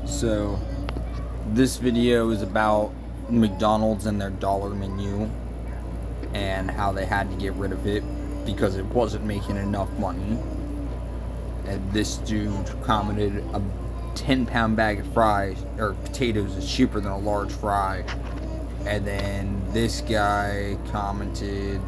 So, this video is about McDonald's and their dollar menu and how they had to get rid of it because it wasn't making enough money. And this dude commented a 10-pound bag of fries or potatoes is cheaper than a large fry. And then this guy commented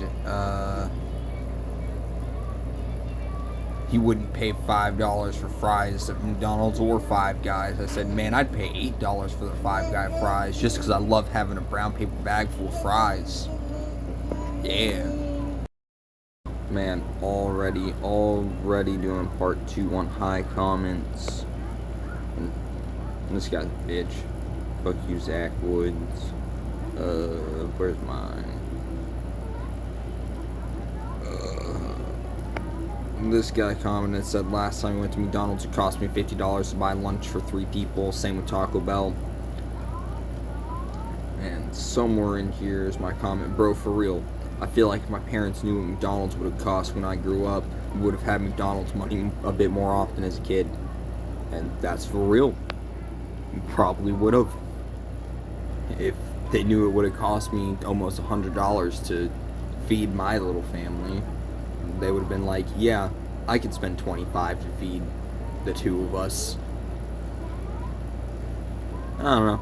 he wouldn't pay $5 for fries at McDonald's or Five Guys. I said, man, I'd pay $8 for the Five Guy fries just because I love having a brown paper bag full of fries. Yeah. Man, already doing part 2 on high comments. And this guy's a bitch. Fuck you, Zach Woods. Where's mine? This guy commented, said, last time we went to McDonald's it cost me $50 to buy lunch for 3 people. Same with Taco Bell. And somewhere in here is my comment, bro, for real. I feel like if my parents knew what McDonald's would have cost when I grew up, we would have had McDonald's money a bit more often as a kid. And that's for real. Probably would have. If they knew it would have cost me almost $100 to feed my little family, they would have been like, yeah, I could spend $25 to feed the 2 of us. I don't know.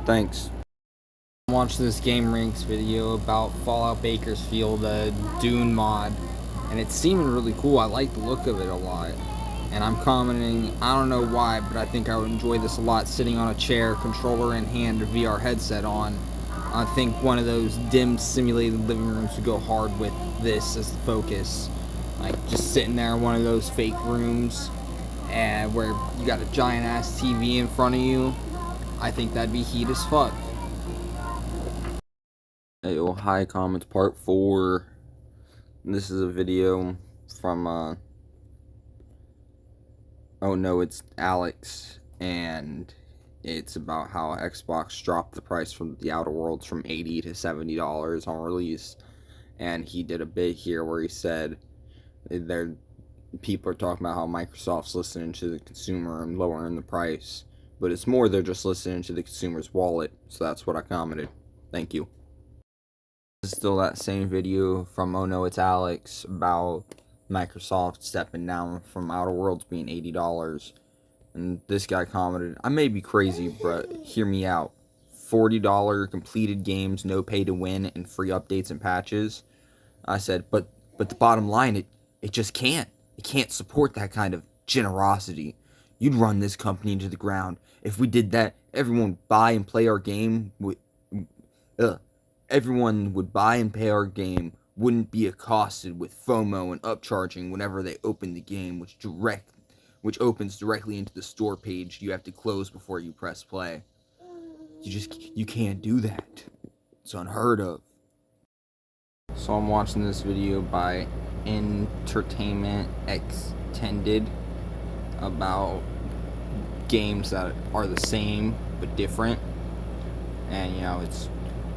Thanks. Watch this Game Ranks video about Fallout Bakersfield, Dune mod, and it's seeming really cool. I like the look of it a lot, and I'm commenting, I don't know why, but I think I would enjoy this a lot sitting on a chair, controller in hand, a VR headset on. I think one of those dim simulated living rooms would go hard with this as the focus. Like just sitting there in one of those fake rooms and where you got a giant ass TV in front of you. I think that'd be heat as fuck. Hey, oh, hi comments part 4. This is a video from oh no, it's Alex, and it's about how Xbox dropped the price from the Outer Worlds from $80 to $70 on release. And he did a bit here where he said people are talking about how Microsoft's listening to the consumer and lowering the price, but it's more they're just listening to the consumer's wallet. So that's what I commented. Thank you. This is still that same video from Oh No It's Alex about Microsoft stepping down from Outer Worlds being $80. And this guy commented, I may be crazy, but hear me out. $40 completed games, no pay to win, and free updates and patches. I said, but the bottom line, it just can't. It can't support that kind of generosity. You'd run this company into the ground. If we did that, everyone would buy and play our game. Everyone would buy and pay our game, wouldn't be accosted with FOMO and upcharging whenever they open the game, which opens directly into the store page you have to close before you press play. You can't do that. It's unheard of. So I'm watching this video by Entertainment Extended about games that are the same but different. And you know, it's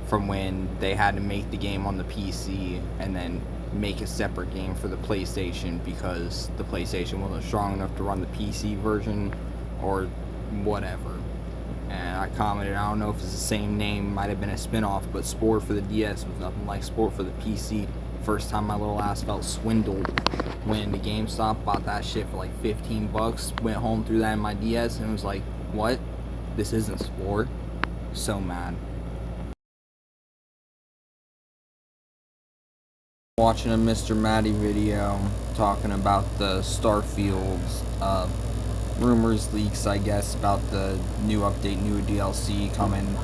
from when they had to make the game on the PC and then make a separate game for the PlayStation because the PlayStation wasn't strong enough to run the PC version or whatever. And I commented, I don't know if it's the same name, might have been a spin-off, but Sport for the DS was nothing like Sport for the PC. First time my little ass felt swindled when the GameStop bought that shit for like $15, went home, threw that in my DS, and was like, what? This isn't Sport. So mad. Watching a Mr. Matty video talking about the Starfields rumors, leaks, I guess, about the new update, new DLC coming,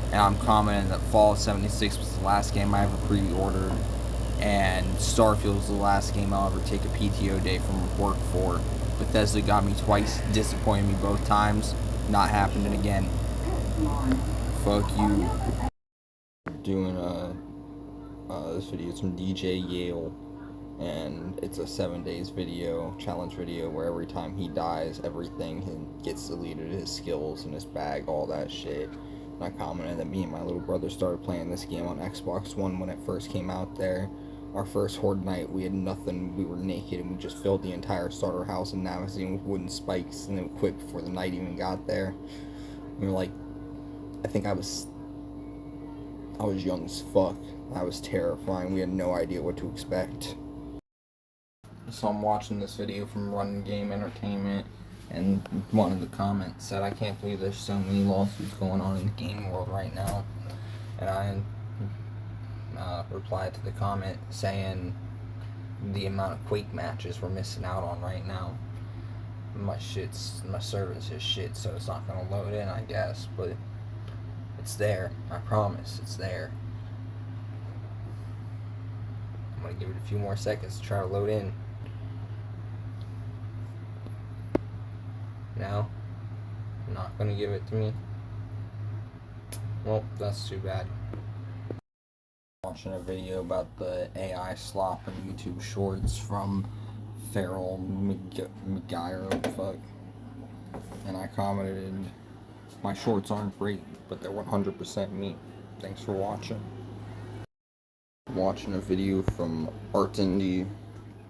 and I'm commenting that Fallout 76 was the last game I ever pre-ordered, and Starfield was the last game I'll ever take a PTO day from work for. Bethesda got me twice, disappointed me both times, not happening again. Fuck you. Doing this video is from DJ Yale, and it's a 7 days video, challenge video, where every time he dies, everything gets deleted, his skills and his bag, all that shit. And I commented that me and my little brother started playing this game on Xbox One when it first came out there. our first horde night, we had nothing. We were naked, and we just filled the entire starter house in Navazine with wooden spikes, and then quit before the night even got there. We were like, I think I was young as fuck. I was terrifying. We had no idea what to expect. So I'm watching this video from Run Game Entertainment, and one of the comments said, I can't believe there's so many lawsuits going on in the game world right now. And I replied to the comment saying the amount of Quake matches we're missing out on right now. My service is shit, so it's not gonna load in, I guess, but it's there. I promise, it's there. I'm gonna give it a few more seconds to try to load in. Now, not gonna give it to me. Well, that's too bad. Watching a video about the AI slop on YouTube Shorts from Feral McGuire, fuck. And I commented, my shorts aren't great, but they're 100% me. Thanks for watching. Watching a video from Artindy,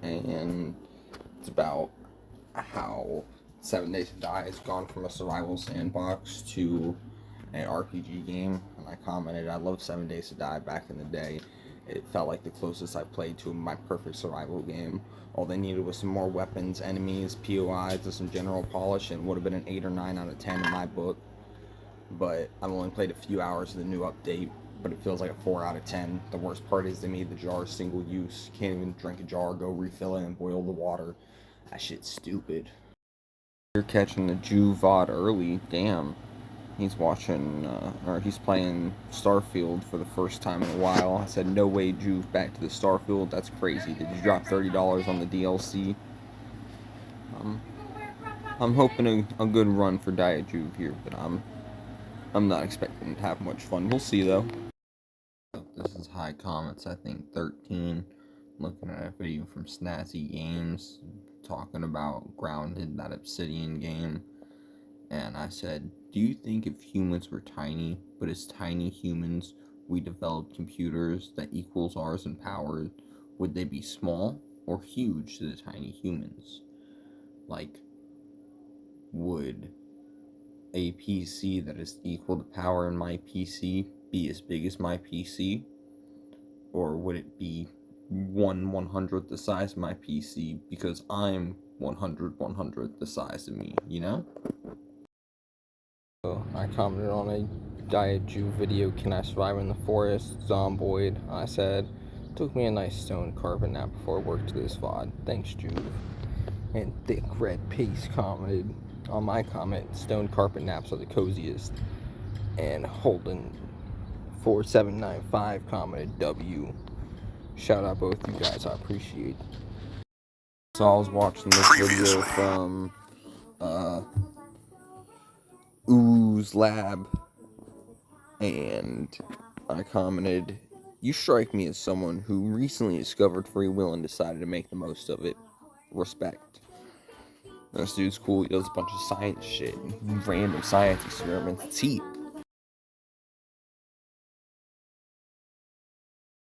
and it's about how 7 Days to Die has gone from a survival sandbox to an RPG game, and I commented, I loved 7 Days to Die back in the day. It felt like the closest I played to my perfect survival game. All they needed was some more weapons, enemies, POIs, and some general polish, and it would have been an 8 or 9 out of 10 in my book. But I've only played a few hours of the new update, but it feels like a 4 out of 10. The worst part is they made the jar single use. Can't even drink a jar, go refill it, and boil the water. That shit's stupid. You're catching the Jew VOD early, damn. He's watching, or he's playing Starfield for the first time in a while. I said, no way, Jew, back to the Starfield. That's crazy. Did you drop $30 on the DLC? I'm hoping a good run for Diet Juve here, but I'm not expecting to have much fun. We'll see, though. This is high comments, I think 13. Looking at a video from Snazzy Games talking about Grounded, that Obsidian game. And I said, do you think if humans were tiny, but as tiny humans, we developed computers that equals ours in power, would they be small or huge to the tiny humans? Like, would a PC that is equal to power in my PC be as big as my PC? Or would it be 1/100th the size of my PC because I'm 100/100th the size of me, you know? I commented on a Diet Jew video, can I survive in the forest, Zomboid. I said, took me a nice stone carpet nap before work to this VOD. Thanks, Jew. And Thick Red Pace commented on my comment, stone carpet naps are the coziest. And Holden 4795 commented W. Shout out both you guys, I appreciate it. So I was watching this video from Ooze Lab, and I commented, you strike me as someone who recently discovered free will and decided to make the most of it. Respect. This dude's cool, he does a bunch of science shit, random science experiments. It's heat.